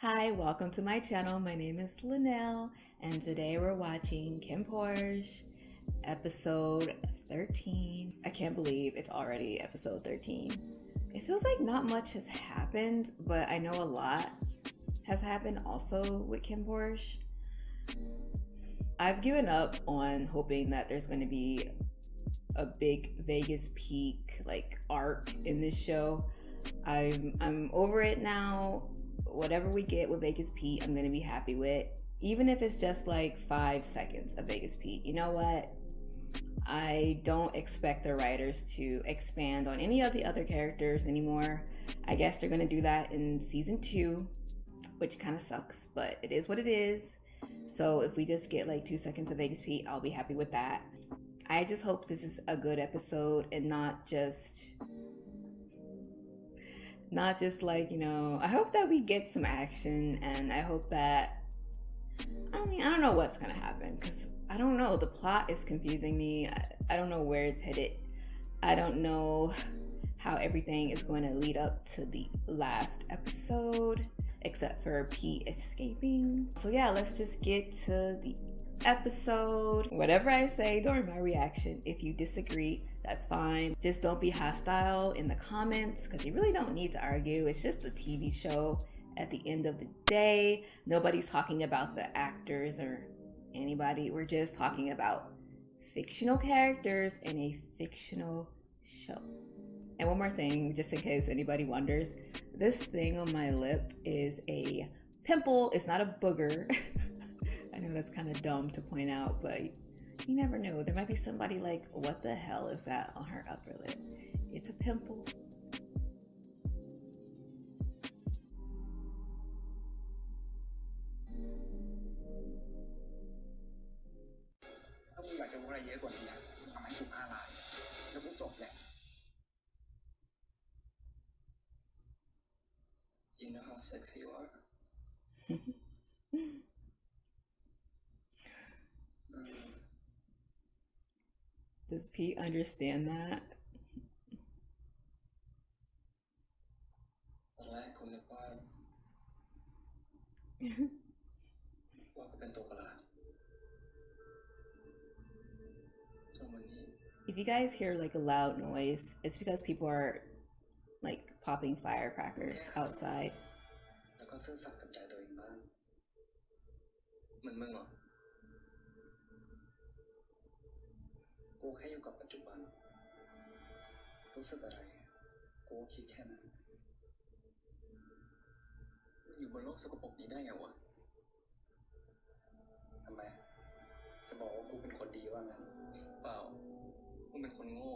Hi, welcome to my channel. My name is Lanelle, and today we're watching KinnPorsche, episode 13. I can't believe it's already episode 13. It feels like not much has happened, but I know a lot has happened also with KinnPorsche. I've given up on hoping that there's going to be a big Vegas peak arc in this show. I'm over it now. Whatever we get with Vegas Pete, I'm gonna be happy with. Even if it's just like 5 seconds of Vegas Pete. You know what? I don't expect the writers to expand on any of the other characters anymore. I guess they're gonna do that in season 2, which kind of sucks, but it is what it is. So if we just get like 2 seconds of Vegas Pete, I'll be happy with that. I just hope this is a good episode and not just like, I hope that we get some action, and I hope that, I don't know what's gonna happen, because I don't know, the plot is confusing me. I don't know where it's headed. I don't know how everything is going to lead up to the last episode, except for Pete escaping. So yeah, let's just get to the episode. Whatever I say during my reaction, if you disagree, that's fine. Just don't be hostile in the comments, because you really don't need to argue. It's just a TV show at the end of the day. Nobody's talking about the actors or anybody. We're just talking about fictional characters in a fictional show. And one more thing, just in case anybody wonders, this thing on my lip is a pimple. It's not a booger. I know that's kind of dumb to point out, but you never know. There might be somebody like, what the hell is that on her upper lip? It's a pimple. You know how sexy you are. Does Pete understand that? ตอนแรกคุณนึกว่าก็เป็นตัวประหลาดจนวันนี้ If you guys hear like a loud noise, it's because people are like popping firecrackers outside. แล้วก็ซื่อสัตย์กับใจตัวเองบ้างเหมือนมึงเหรอกูแค่อยู่กับปัจจุบันรู้สึกอะไรกูคิดแค่นั้นมึงอยู่บนโลกสกปรกนี้ได้ไงวะทำไมจะบอกว่ากูเป็นคนดีว่างั้นเปล่ามึงเป็นคนโง่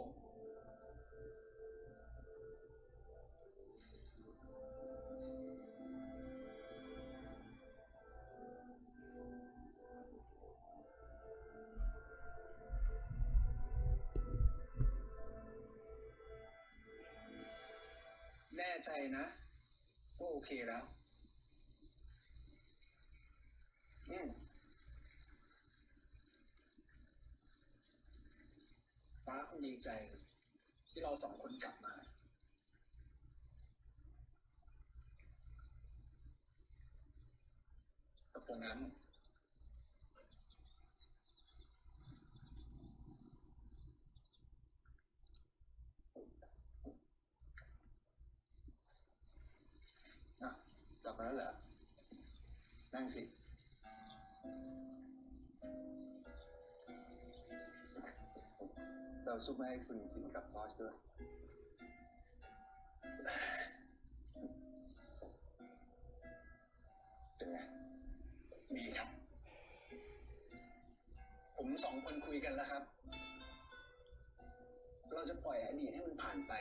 แน่ใจนะว่าโอเคแล้วฟ้าคงดีใจที่เรา2 คนกลับมาแต่ฟงนั้นกลับมาแล้วเหรอนั่งสิเราซุปมาให้คุณกินกับพอชด้วยเป็นไงดีครับผม2 คนคุยกันแล้วครับเราจะปล่อยอดีตให้มันผ่านไป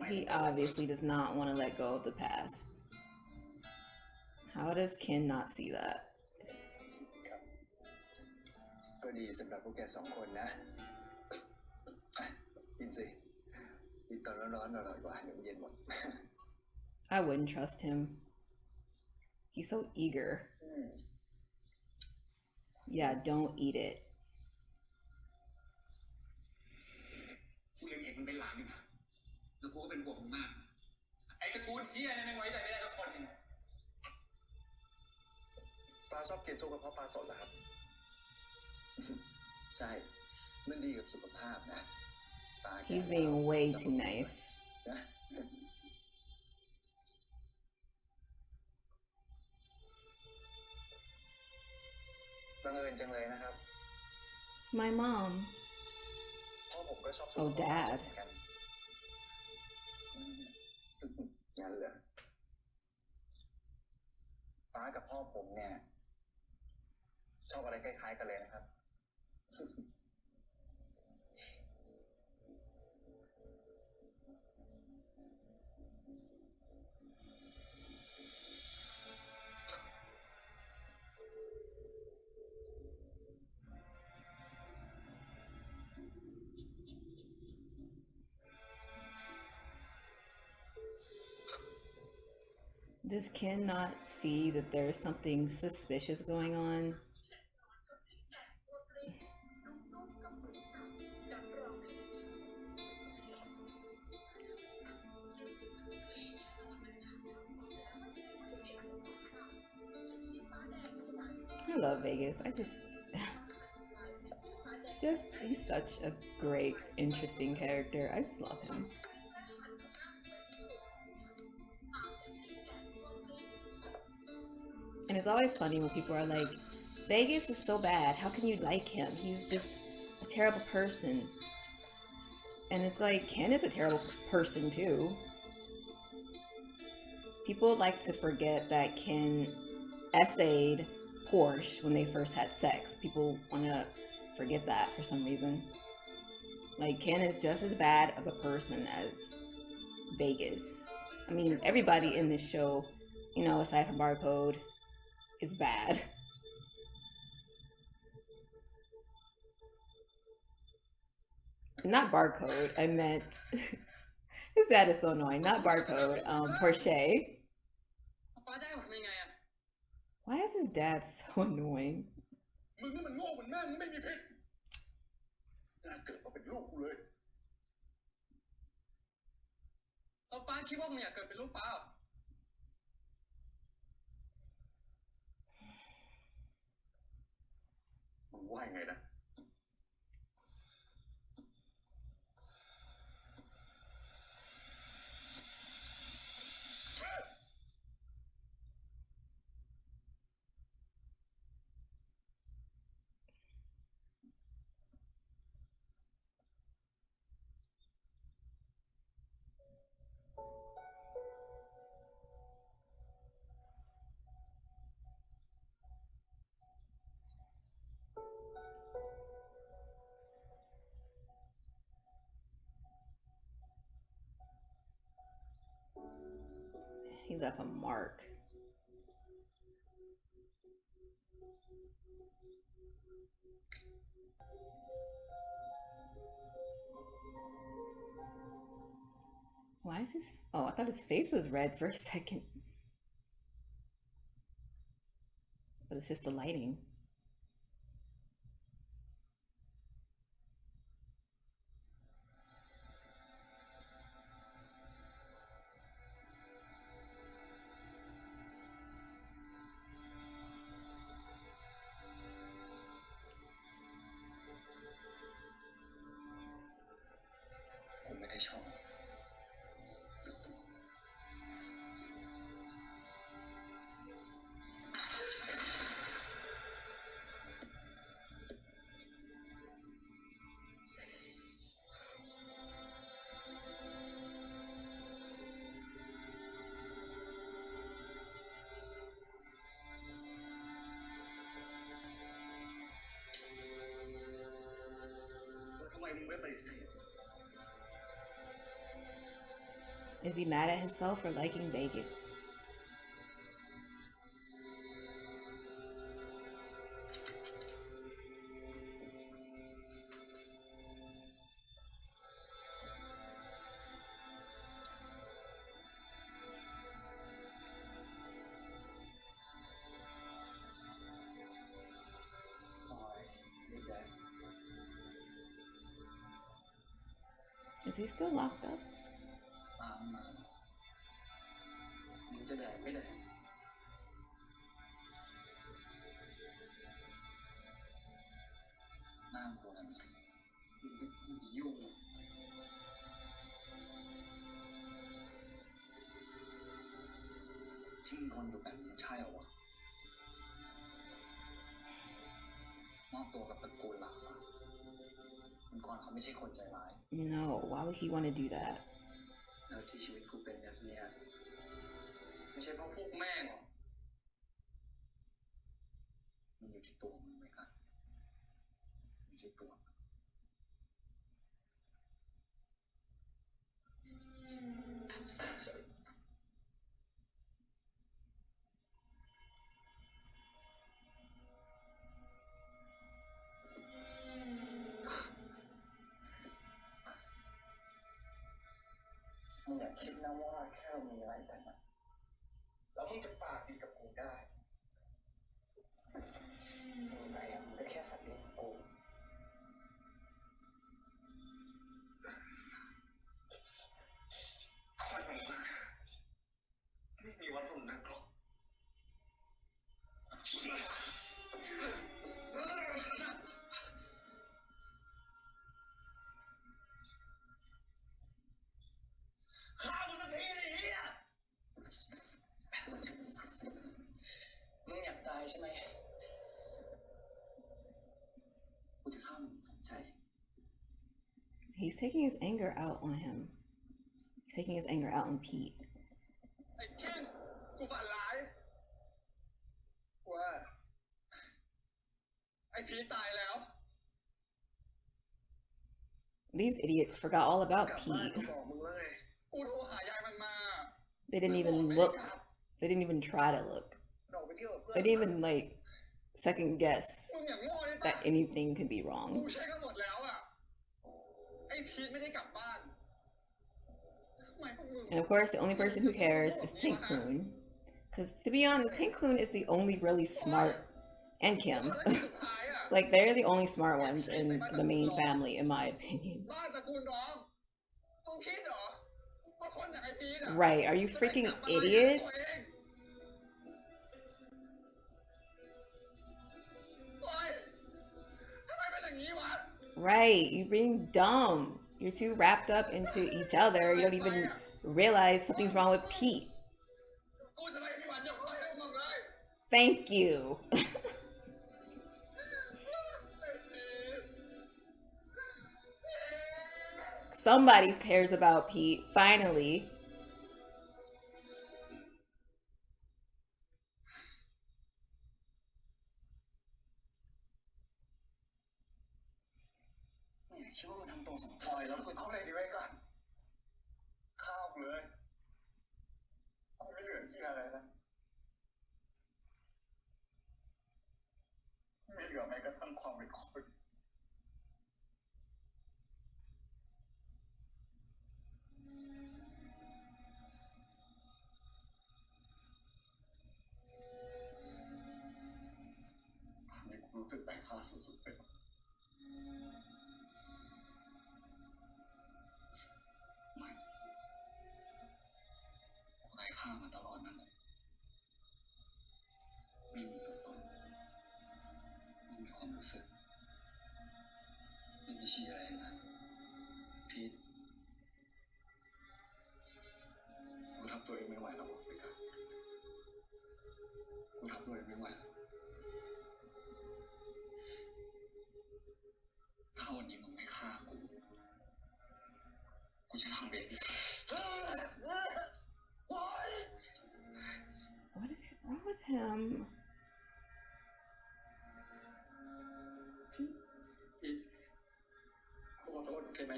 He obviously does not want to let go of the past. How does Ken not see that? ก็ดีสำหรับพวกแก2 คนนะกินสิกินตอนร้อนๆอร่อยกว่าเดี๋ยวเย็นหมด I wouldn't trust him. He's so eager. Yeah, don't eat it. กูยังเห็นมันเป็นหลานอยู่นะแล้วกูก็เป็นห่วงมึงมากไอ้ตระกูลเฮียเนี่ยไม่ไว้ใจไม่ได้ก็ค ชอบกินซุปกระเพาะปลาสดเหรอครับใช่มันดีกับสุขภาพนะ He's being way too nice. นะบังเอิญจังเลยนะครับ My mom. พ่อผมก็ชอบ Oh, Dad. เหมือนกันงั้นเหรอป้ากับพ่อผมเนี่ย ชอบอะไรคล้ายๆกันเลยนะครับ Does Ken not see that there's something suspicious going on? I love Vegas. He's such a great, interesting character. I just love him. And it's always funny when people are like, Vegas is so bad. How can you like him? He's just a terrible person. And it's like, Ken is a terrible person too. People like to forget that Ken essayed Porsche when they first had sex. People want to forget that for some reason. Like, Ken is just as bad of a person as Vegas. I mean, everybody in this show, you know, aside from Barcode, is bad. Not Barcode, I meant his dad is so annoying. Not Barcode, Porsche. Why is his dad so annoying? He's left a mark. Why is his... Oh, I thought his face was red for a second. But it's just the lighting. Is he mad at himself for liking Vegas? Is he still locked up? ที่มึงทนอยู่แบบนี้ใช่เหรอวะมอบตัวกับตระกูลหลักซะมังกรเขาไม่ใช่คนใจร้าย No, why would he want to do that? แล้วที่ชีวิตกูเป็นแบบนี้ไม่ใช่เพราะพวกแม่งหรอกมันอยู่ที่ตัวมึงไหมกันอยู่ที่ตัวมึงอย่าคิดนะว่าแค่มีอะไรกันนะแล้วมึงจะปากดีกับกูได้มึงไปมึงก็แค่สัตว์เลี้ยงกูไม่มีวันสมนึกหรอกฆ่ามึงสักทีเลยเนี่ยมึงอยากตายใช่ไหมกูจะฆ่ามึงสนใจ He's taking his anger out on him. He's taking his anger out on Pete. ไอ้เช่นกูฝันร้ายว่าไอ้พีตายแล้ว These idiots forgot all about กลับบ้าน Pete. กูบอกมึงแล้วไงกูโทรหายายมันมา They didn't even look. They didn't even try to look. ออกไปเที่ยวกับเพื่อน They didn't even like second guess มึงอย่างโง่ได้ปะ that anything could be กู wrong. ใช้กันหมดแล้วอ่ะไอ้พีทไม่ได้กลับบ้านทำไมพวกมึง And of course, the only person who cares is Tankun. Because to be honest, Tankun is the only really smart, and Kim. ภารกิจสุดท้ายอ่ะ Like, they're the only smart ones in the main family, in my opinion. บ้านตระกูลน้องมึงคิดเหรอว่าคนอย่างไอ้พีทอ่ะ Right, are you จะได้ freaking กลับมาเลี้ยงตัว idiots? เองโอ๊ยทำไมเป็นอย่างนี้วะ Right, you're being dumb. You're too wrapped up into each other. You don't even realize something's wrong with Pete. กูจะไม่มีวันยกโทษให้มึงเลย Thank you. ไอ้พีท Somebody cares about Pete, finally. เนี่ยคิดว่ามันทำตัวสมพอยแล้วกูทำอะไรดีไว้ก่อนข้าวเลยกูไม่เหลือที่อะไรแล้วไม่เหลือแม้กระทั่งความเป็นคนทำให้กูรู้สึกแปลกค่าสุดๆไปไม่กูไร้ค่ามาตลอดนั่นแหละไม่มีตัวตนไม่มีความรู้สึกไม่มีชีวิตอะไรนะพีทกูทำตัวเองไม่ไหวแล้วบอกไปกันกูทำตัวเองไม่ไหวแล้วถ้าวันนี้มึงไม่ฆ่ากูกูจะทำเอง What is wrong with him? พี่กูขอโทษโอเคไหม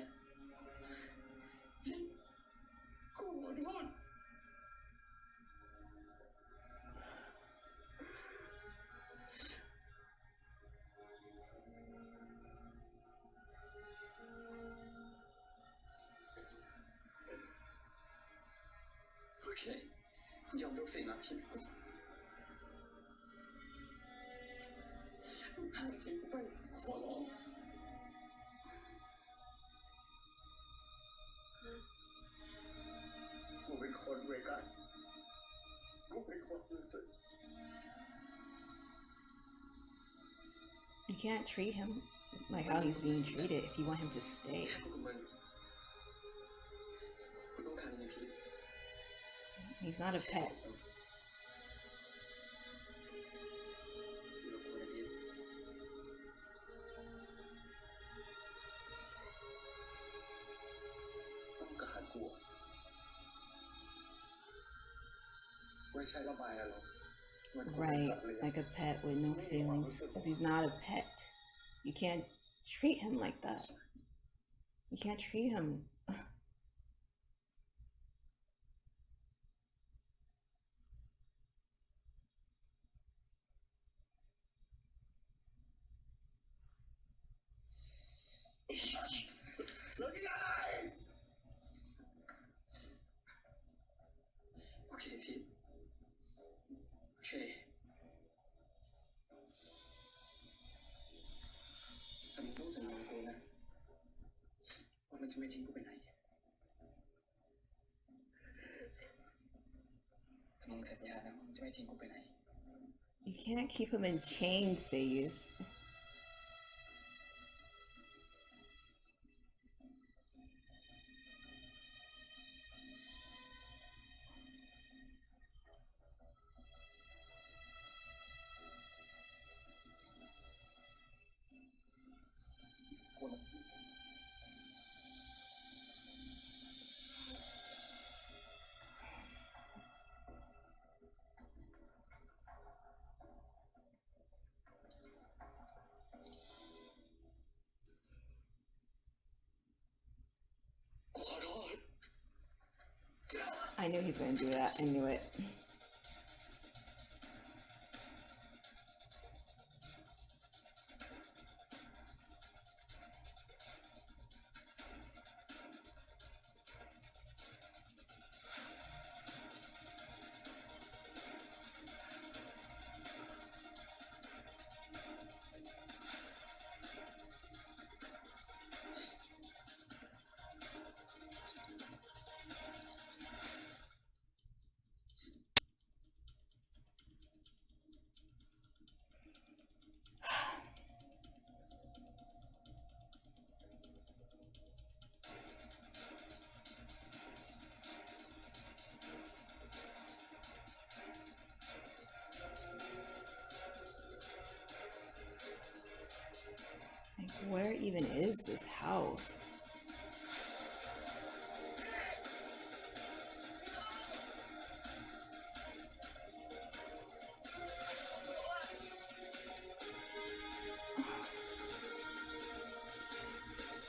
พี่กูขอโทษโอเคกูยอมทุกสิ่งแล้วพี่กูห้ามทิ้งกูไปขอร้องกูเป็นคนเวกันกูเป็นคนรู้สึก You can't treat him like how he's being treated if you want him to stay. แค่กูกับมันกูต้องการในพีท He's not a pet. ไม่ใช่ระบายอารมณ์มันคงเป็น Right, สัตว์เลี้ยง like a pet with no feelings, because he's not a pet. You can't treat him like that. You can't treat him. แล้วนี่อะไรโอเคพี่โอเคแต่มึงต้องสัญญากูนะว่ามันจะไม่ทิ้งกูไปไหนแต่มึงสัญญานะว่ามึงจะไม่ทิ้งกูไปไหน You can't keep him in chains, Vegas. กู ขอโทษ I knew he's gonna do that. I knew it. Like, where even is this house?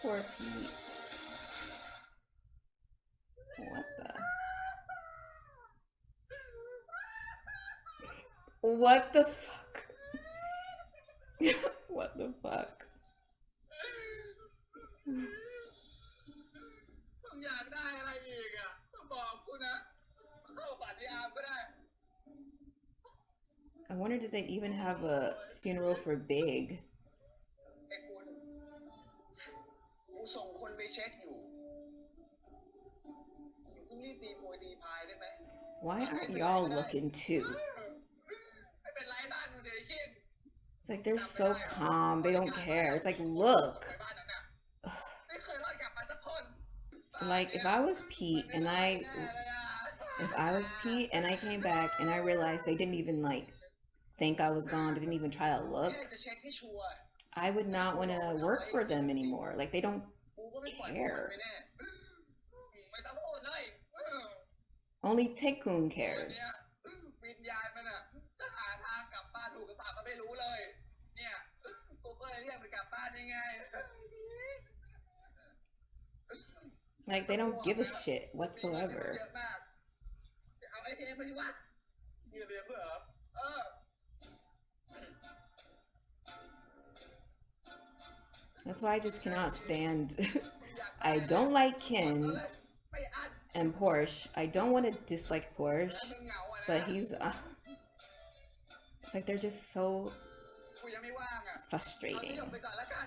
Poor Pete. What the? What the fuck? What the fuck? มึงอยากได้อะไรอีกอ่ะก็บอกกูนะเข้าฝันที่อาร์มก็ได้ I wonder did they even have a funeral for Big? ไอ้คุณกูส่งคนไปเช็คอยู่อย่าเพิ่งรีบตีโพยตีพายได้ไหม Why aren't y'all looking too? ไม่เป็นไรบ้านมึงเดี๋ยวคิด It's like they're so calm, they don't care. It's like, look. ไปบ้านนั้นน่ะไม่เคยรอดกลับมาสักคน Like if I was Pete and I came back and I realized they didn't even like think I was gone, they didn't even try to look, จะเช็คให้ชัวร์ I would not want to work for them anymore. Like they don't กูก็ไม่ปล่อยพวกมัน care. ไปแน่ไม่ต้องพูดเลย Only Tycoon วัน cares. เนี้ยวิญญาณมันอ่ะจะหาทางกลับบ้านถูกกับปากมันไม่รู้เลย เนี่ยกูก็เลยเรียกมันกลับบ้านยังไง Like they don't give a shit เย whatsoever. อะมากเอาไอ้เทมไปดิวะมีระเบียบเพื่อเหรอเออ That's why I just cannot stand. I don't like Kin ไม่อัด and Porsche. I don't want to dislike Porsche, มึงเหงาอ่ะนะ but he's. It's like they're just so กูยังไม่ว่างอ่ะเอาที่ frustrating. หยกไปก่อนแล้วกัน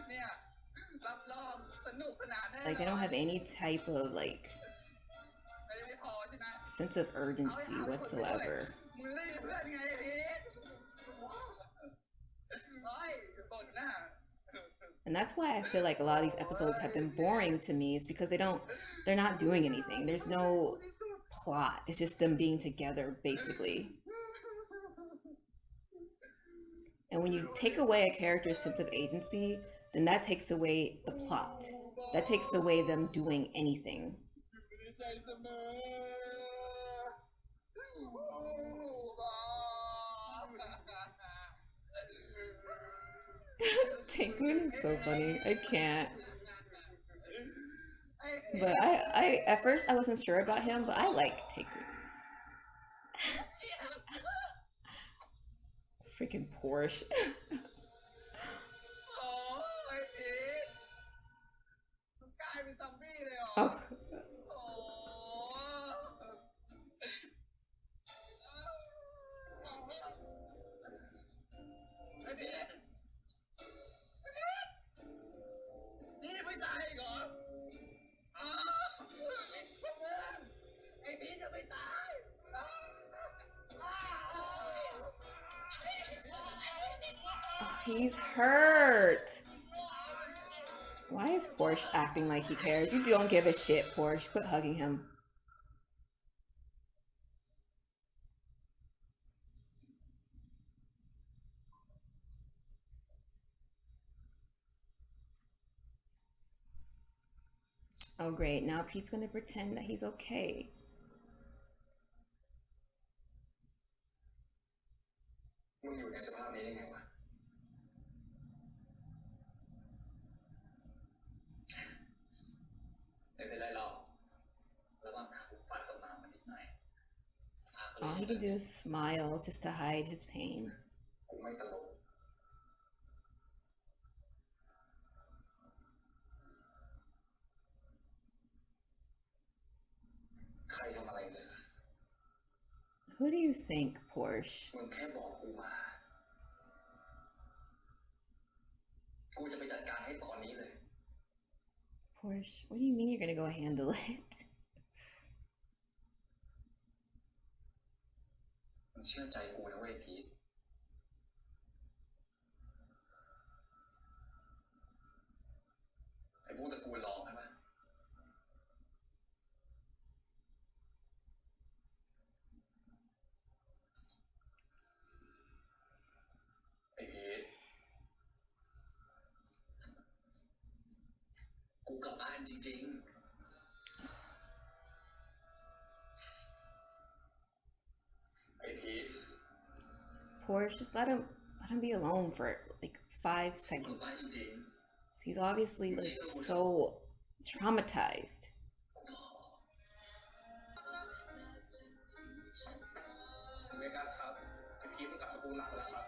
เนี่ยรับรองสนุกสนานแน่นอน Like they don't have any type of like แต่ยังไม่พอใช่ไหม sense of urgency whatsoever. มึงไม่ได้เพื่อนไงพีทโอ้ยบ่นหน้า And that's why I feel like a lot of these episodes have been boring to me, is because they're not doing anything. There's no plot. It's just them being together, basically. And when you take away a character's sense of agency, then that takes away the plot. That takes away them doing anything. อยู่ในใจเสมอ Taekwon is so funny. I can't. But I at first I wasn't sure about him, but I like Taekwon. Freaking Porsche. โอ้ยพีทกลายเป็นซอมบี้เลยเหรอ Oh, โอ้ไอ้พีทนี่ไม่ตายอีกเหรออ้าวเพื่อนไอ้พีทจะไม่ตายอ้าว he's hurt. Why is Porsche acting like he cares? You don't give a shit, Porsche. Quit hugging him. Oh, great. Now Pete's gonna pretend that he's okay. มึงอยู่ในสภาพนี้ได้ไงวะไม่เป็นไรหรอกระวังขากูฟันกับน้ำมันนิดหน่อยสภาพก็ All he can do is smile just to hide his pain. กูไม่ตลกใครทำอะไรเลย Who do you think, Porsche? มึงแค่บอกกูมากูจะไปจัดการให้ตอนนี้เลย Porsche, what do you mean you're gonna go handle it? มึงเชื่อใจกูนะเว้ยพีทไอ้พวกตระกูลรองใช่ปะไอ้พีทกูกลับบ้านจริงๆไอ้พีท Porsche, just let him be alone for like 5 กูกลับ seconds. บ้านจริง He's obviously like so traumatized. เมกัสครับไอ้พีทมันกลับมาดูหนังแล้วครับ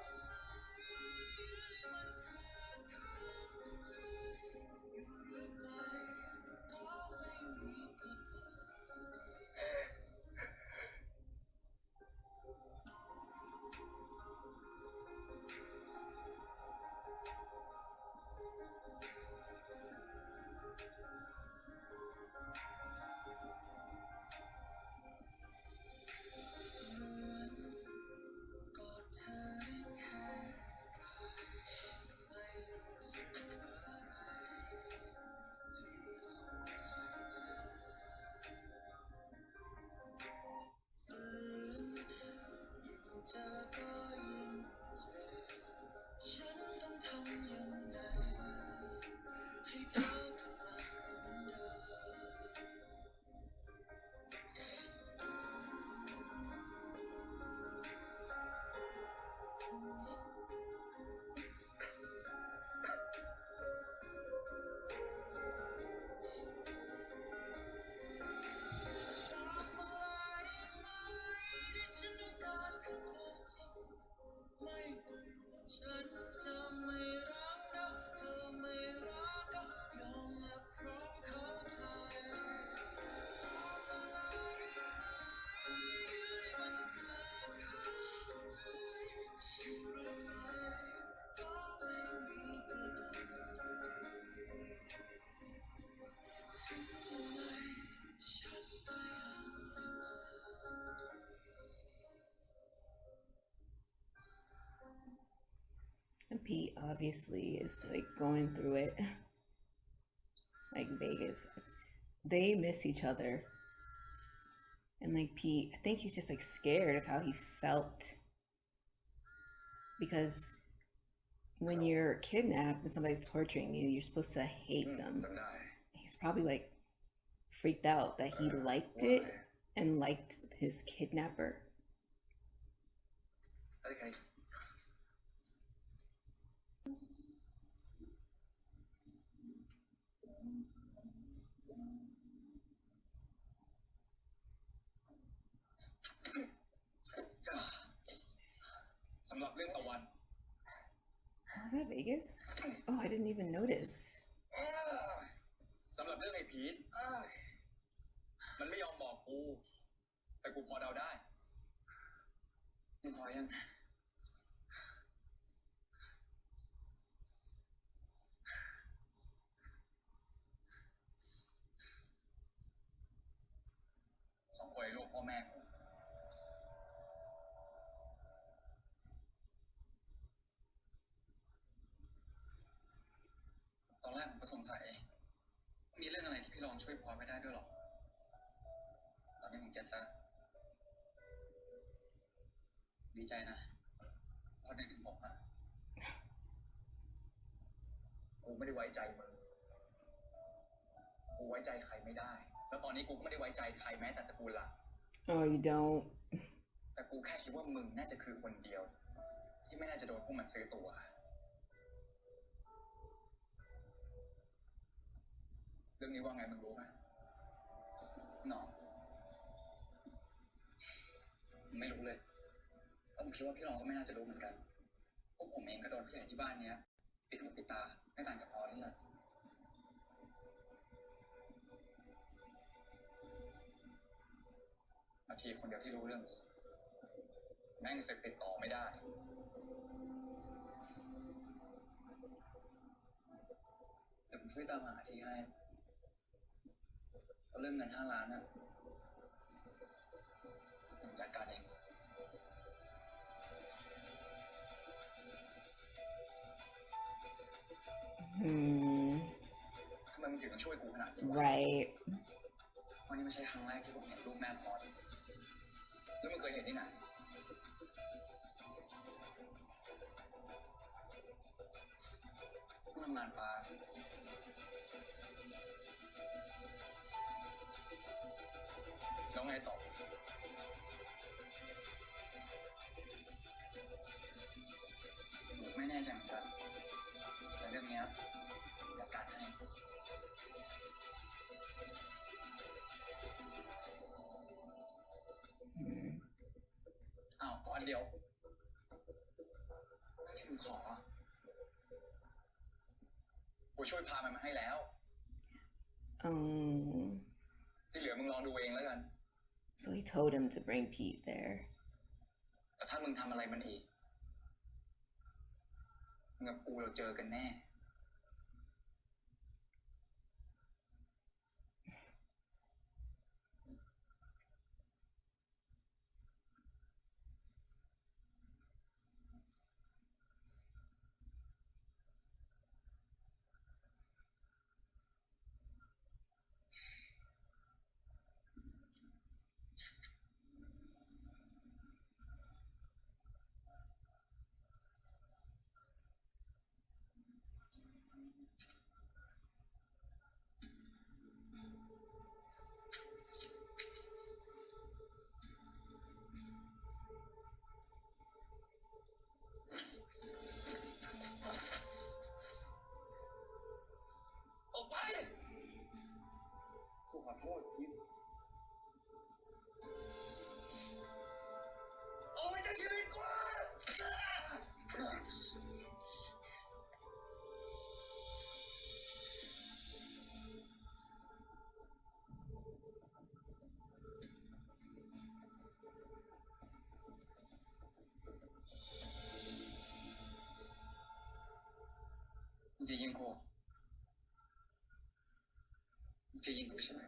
And Pete obviously is like going through it. Like Vegas. They miss each other. And like Pete, I think he's just like scared of how he felt. Because when you're kidnapped and somebody's torturing you, you're supposed to hate them. He's probably like freaked out that he liked it and liked his kidnapper. เรื่องตะวัน Was that Vegas? Oh, I didn't even notice. สำหรับเรื่องไอ้พีทมันไม่ยอมบอกกู แต่กูพอเดาได้มึงพอยังสองคนไอ้ลูกพ่อแม่กูตอนแรกผมก็สงสัยมีเรื่องอะไรที่พี่รองช่วยพอไม่ได้ด้วยหรอตอนนี้ผมเจ็บแล้วดีใจนะพอได้ถึงผมอะกูไม่ได้ไว้ใจมึงกูไว้ใจใครไม่ได้แล้วตอนนี้กูก็ไม่ได้ไว้ใจใครแม้แต่ตระกูลหลัก Oh, you don't. แต่กูแค่คิดว่ามึงน่าจะคือคนเดียวที่ไม่น่าจะโดนพวกมันซื้อตัวเรื่องนี้ว่าไงมึงรู้ไหมน้องไม่รู้เลยแล้วผมคิดว่าพี่รองก็ไม่น่าจะรู้เหมือนกันพวกผมเองก็โดนผู้ใหญ่ที่บ้านเนี้ยปิดหูปิดตาไม่ต่างจากพอนั่นแหละนาทีคนเดียวที่รู้เรื่องนี้แม่งสึกติดต่อไม่ได้เดี๋ยวผมช่วยตามหาทีให้เรื่องเงิน5 ล้านน่ะผมจัดการเองทำไมมึงถึงต้องช่วยกูขนาดนี้วะ Right. วันนี้ไม่ใช่ครั้งแรกที่ผมเห็นรูปแม่พอดแล้วมึงเคยเห็นที่ไหนมึงทำงานปลาแล้วไงต่อผมไม่แน่ใจเหมือนกันแต่เรื่องนี้จัดการให้อ้าวก่อนเดียวเรื่องที่มึงขอกูช่วยพามันมาให้แล้ว ที่เหลือมึงลองดูเองแล้วกัน So he told him to bring Pete there. แต่ถ้ามึงทำอะไรมันอีกมึงกับกูเราเจอกันแน่ออกไปกูขอโทษพีทออกไปจากชีวิตกูมึงจะยิงกูมึงจะยิงกูใช่ไหม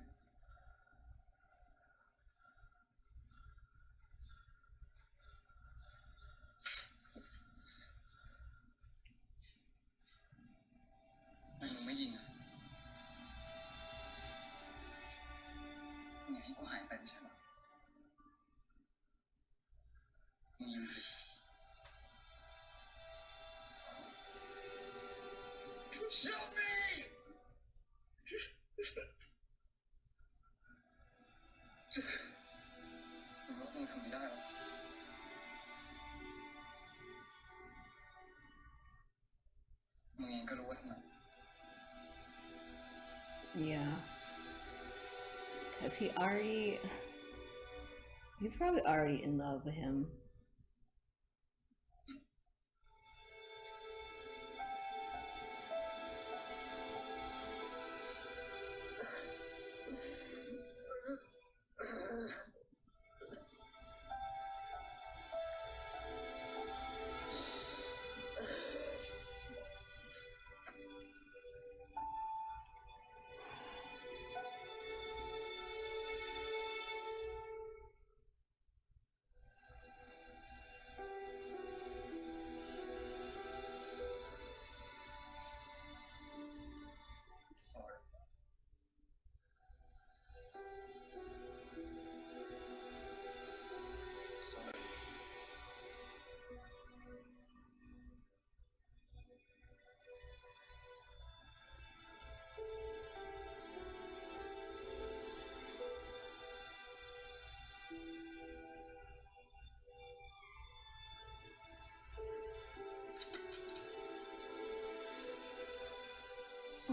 มึงไม่ยิงอ่ะมึงอยากให้กูหายไปไม่ใช่หรอมึงยิงสิ Show me มึงว่ามึงทำไม่ได้หรอมึงเองก็รู้ว่าทำไม Yeah. Because he's probably already in love with him.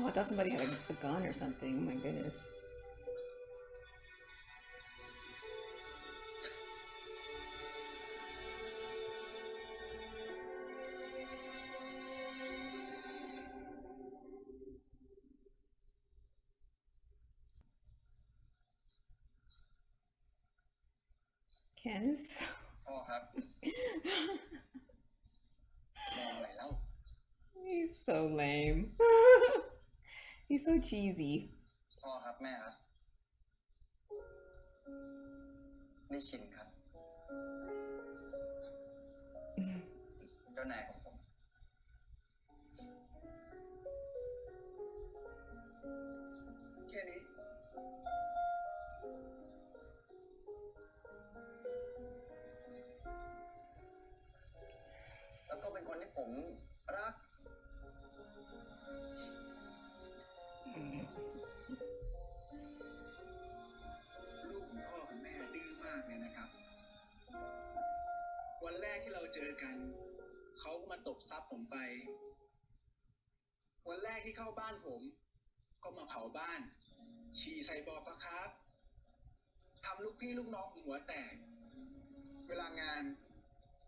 I thought somebody had a gun or something. Oh my goodness. Ken is so พ่อครับมองอะไรแล้ว he's so lame. He's so cheesy. พ่อครับแม่ครับนี่คินครับ เจ้านายของผมแค่นี้แล้วก็เป็นคนที่ผมรักลูกของพ่อกับแม่ดื้อมากเลยนะครับ วันแรกที่เราเจอกันเขาก็มาตบซับผมไป วันแรกที่เข้าบ้านผมก็มาเผาบ้านฉี่ใส่บ่อปลาครับทำลูกพี่ลูกน้องผมหัวแตก เวลางาน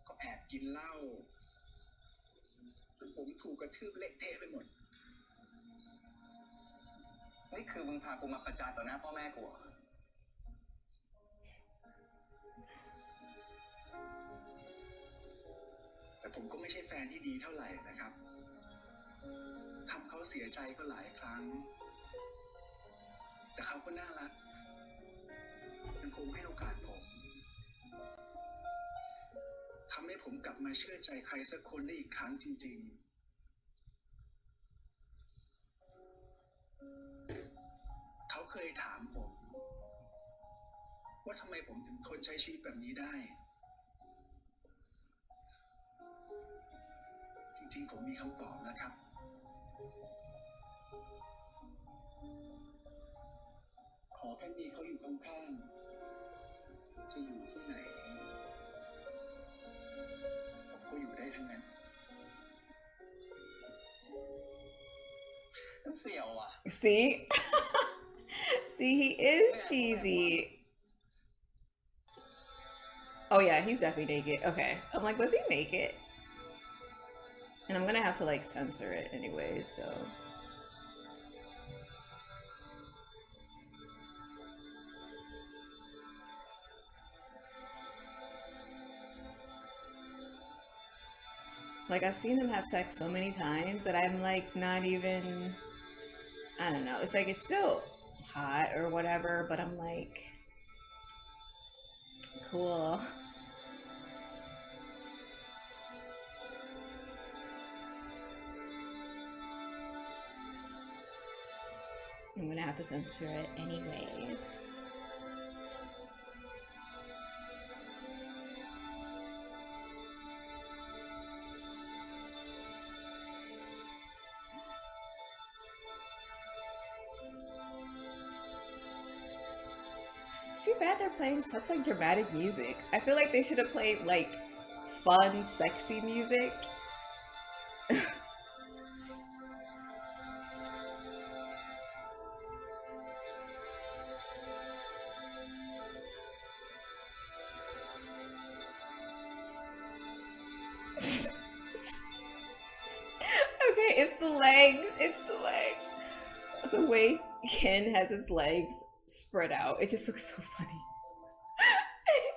ก็แอบกินเหล้าจนผมถูกกระทืบเละเทะไปหมด นี่คือมึงพากูมาประจานต่อหน้าพ่อแม่กูเหรอแต่ผมก็ไม่ใช่แฟนที่ดีเท่าไหร่นะครับทำเขาเสียใจก็หลายครั้ง แต่เขาก็น่ารักยังคงให้โอกาสผมทำให้ผมกลับมาเชื่อใจใครสักคนได้อีกครั้งจริงๆเขาเคยถามผมว่าทำไมผมถึงทนใช้ชีวิตแบบนี้ได้จริงๆผมมีคำตอบนะครับ ขอแค่มีเขาอยู่ข้างๆจะอยู่ที่ไหนผมก็อยู่ได้ทั้งนั้นเสี่ยวอ่ะ See? See, he is cheesy. Oh yeah, he's definitely naked. Okay. I'm like, was he naked? And I'm gonna have to like censor it anyway, so. Like, I've seen him have sex so many times that I'm like not even, I don't know. It's like it's still hot or whatever, but I'm like, cool. I'm gonna have to censor it anyways. It's too bad they're playing such like dramatic music. I feel like they should have played like fun, sexy music. Okay, it's the legs. It's the legs. The way Ken has his legs spread out, it just looks so funny.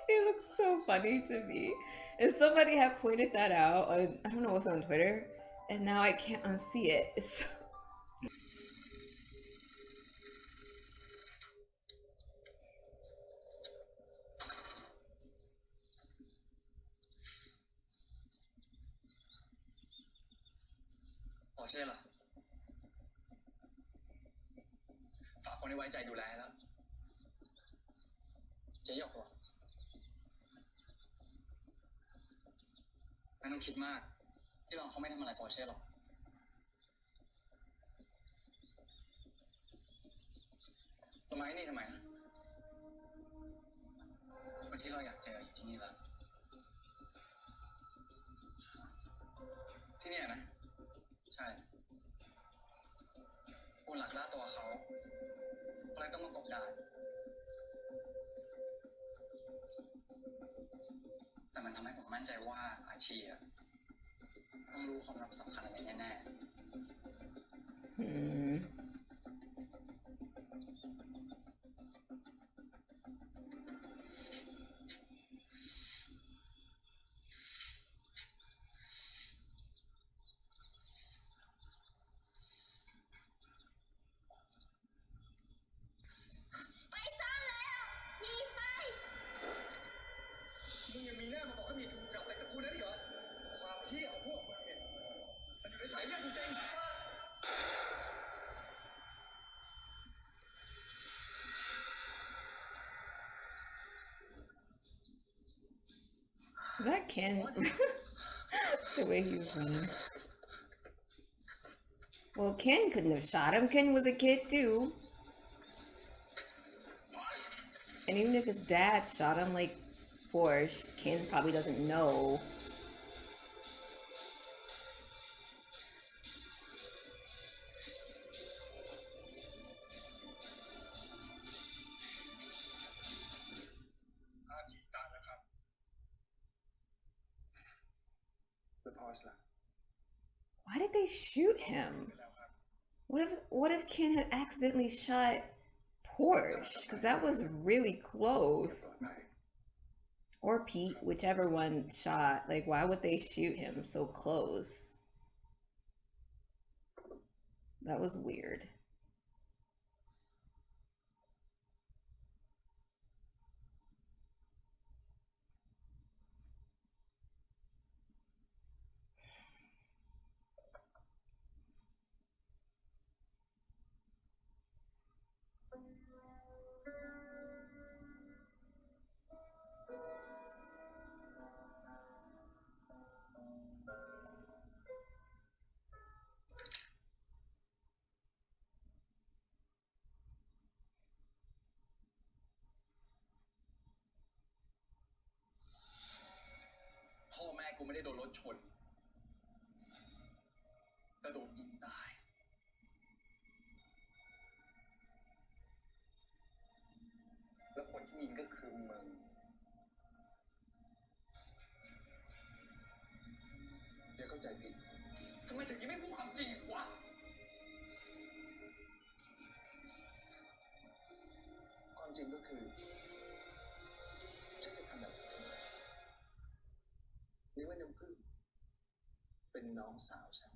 It looks so funny to me. And somebody had pointed that out on, I don't know what's on Twitter, and now I can't unsee it. It's so... พอเช่เหรอฝากคนที่ไว้ใจดูแลแล้วเจ๊หยกเหรอไม่ต้องคิดมากพี่รองเขาไม่ทำอะไรพอเช่หรอกทำไมนี่ทำไมนะคนที่เราอยากเจออยู่ที่นี่แล้วที่นี่นะใช่ ตัวเขาก็เลยต้องมากบดานแต่มันทำให้ผมมั่นใจว่าอาชีอะต้องรู้ความลับสำคัญอะไรแน่ๆ มึงยังมีหน้ามาบอกให้มีทุนกลับแต่ตระกูลนั้นอีกเหรอความเหี้ยของพวกมึงเนี่ยมันอยู่ในสายเลือดจริงๆ Is that Ken? The way he was running. Well, Ken couldn't have shot him. Ken was a kid too. And even if his dad shot him like Porsche, Ken probably doesn't know. Why did they shoot him? What if Ken had accidentally shot Porsche? Because that was really close. Or Pete, whichever one shot. Like, why would they shoot him so close? That was weird.พ่อแม่กูไม่ได้โดนรถชนแต่โดนยิงตายแล้วคนที่ยิงก็คือมึงอย่าเข้าใจผิดทำไมถึงยังไม่พูดความจริงอีกวะความจริงก็คือฉันจะทำแบบนี้ทำไมนี่ว่าน้ำผึ้งเป็นน้องสาวฉัน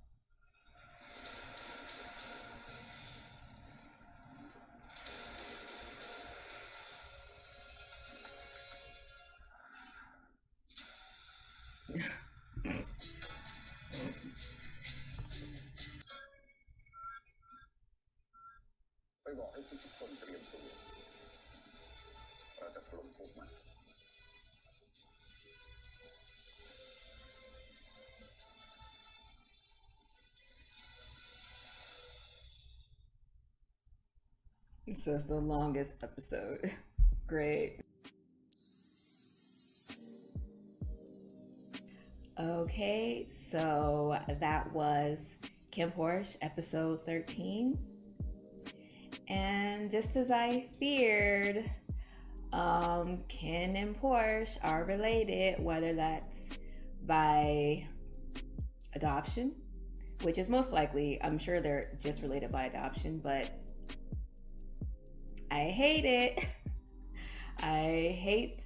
ไปบอกให้ทุกคนเตรียมตัวเราจะถล่มพวกมัน It says the longest episode. Great. Okay, so that was KinnPorsche episode 13. And just as I feared, Ken and Porsche are related, whether that's by adoption, which is most likely, I'm sure they're just related by adoption, but I hate it. I hate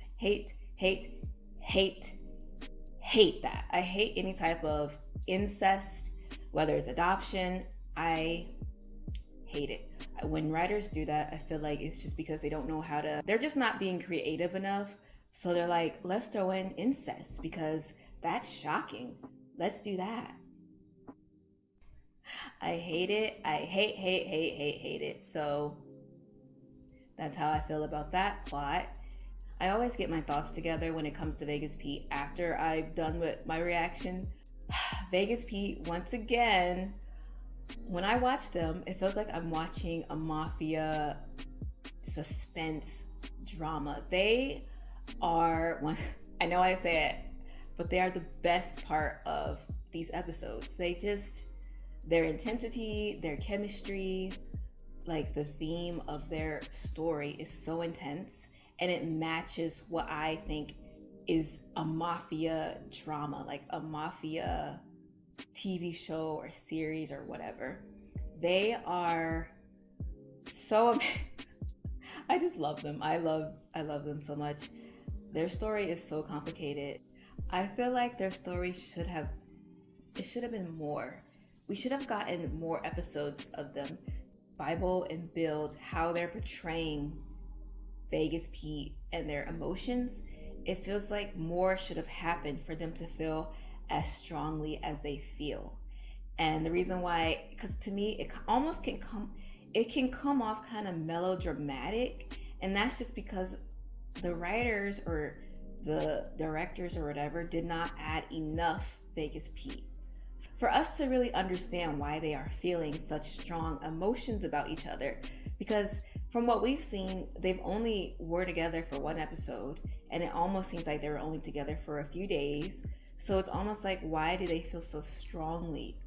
that. I hate any type of incest, whether it's adoption. I hate it. When writers do that, I feel like it's just because they don't know how to, they're just not being creative enough. So they're like, let's throw in incest because that's shocking. Let's do that. I hate it. I hate it. So that's how I feel about that plot. I always get my thoughts together when it comes to Vegas Pete after I've done with my reaction. Vegas Pete, once again, when I watch them, it feels like I'm watching a mafia suspense drama. They are, I know I say it, but they are the best part of these episodes. They just, their intensity, their chemistry, like the theme of their story is so intense, and it matches what I think is a mafia drama, like a mafia TV show or series or whatever. They are so I just love them. I love them so much. Their story is so complicated. I feel like their story should have been more. We should have gotten more episodes of them Bible and build how they're portraying Vegas Pete and their emotions. It feels like more should have happened for them to feel as strongly as they feel. And the reason why, because to me, it almost can come off kind of melodramatic, and that's just because the writers or the directors or whatever did not add enough Vegas Pete for us to really understand why they are feeling such strong emotions about each other. Because from what we've seen, they've only were together for one episode, and it almost seems like they were only together for a few days. So it's almost like, why do they feel so strongly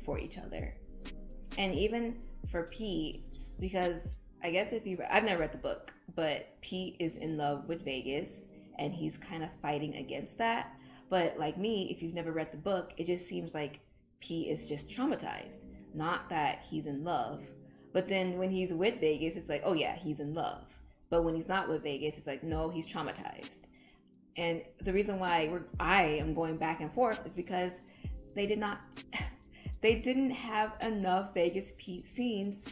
for each other? And even for Pete, because I guess I've never read the book, but Pete is in love with Vegas and he's kind of fighting against that. But like me, if you've never read the book, it just seems like Pete is just traumatized, not that he's in love. But then when he's with Vegas, it's like, oh yeah, he's in love. But when he's not with Vegas, it's like, no, he's traumatized. And the reason why I am going back and forth is because they didn't have enough Vegas Pete scenes.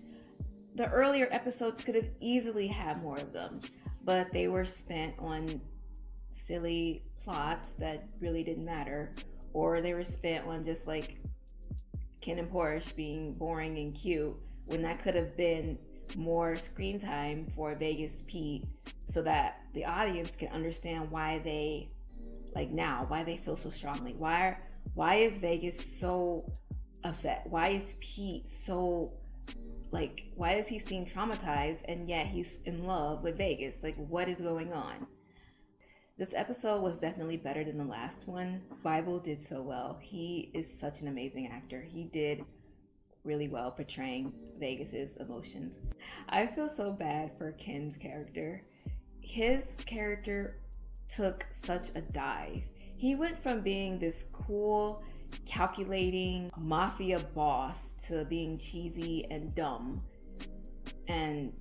The earlier episodes could have easily had more of them, but they were spent on silly plots that really didn't matter, or they were spent on just like KinnPorsche being boring and cute, when that could have been more screen time for Vegas Pete, so that the audience can understand why they feel so strongly. Why is Vegas so upset? Why is Pete so why does he seem traumatized and yet he's in love with Vegas? Like, what is going on? This episode was definitely better than the last one. Bible did so well. He is such an amazing actor. He did really well portraying Vegas's emotions. I feel so bad for Ken's character. His character took such a dive. He went from being this cool, calculating mafia boss to being cheesy and dumb and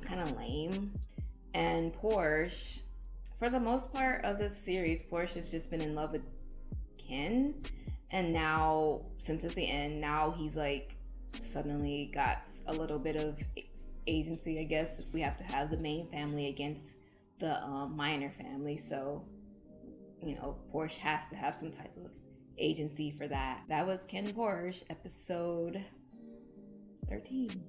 kind of lame. And Porsche, for the most part of this series, Porsche has just been in love with Ken. And now, since it's the end, now he's like suddenly got a little bit of agency, I guess, since we have to have the main family against the minor family. So, you know, Porsche has to have some type of agency for that. That was KinnPorsche, episode 13.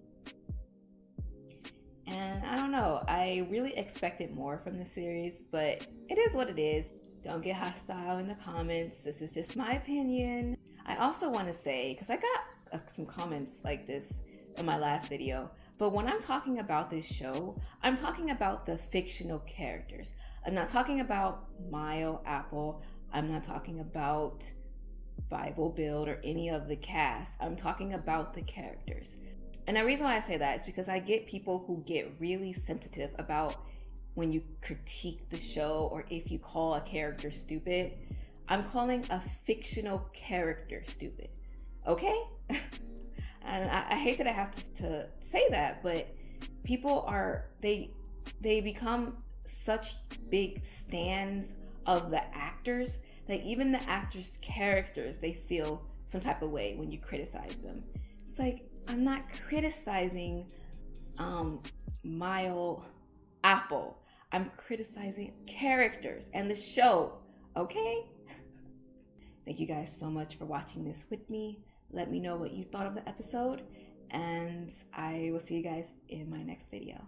And I don't know, I really expected more from the series, but it is what it is. Don't get hostile in the comments. This is just my opinion. I also want to say, because I got some comments like this in my last video, but when I'm talking about this show, I'm talking about the fictional characters. I'm not talking about Mile, Apple. I'm not talking about Bible Build or any of the cast. I'm talking about the characters. And the reason why I say that is because I get people who get really sensitive about when you critique the show or if you call a character stupid. I'm calling a fictional character stupid, okay? And I hate that I have to say that, but people they become such big stans of the actors that even the actors' characters, they feel some type of way when you criticize them. It's like, I'm not criticizing Mile, Apple. I'm criticizing characters and the show, okay? Thank you guys so much for watching this with me. Let me know what you thought of the episode, and I will see you guys in my next video.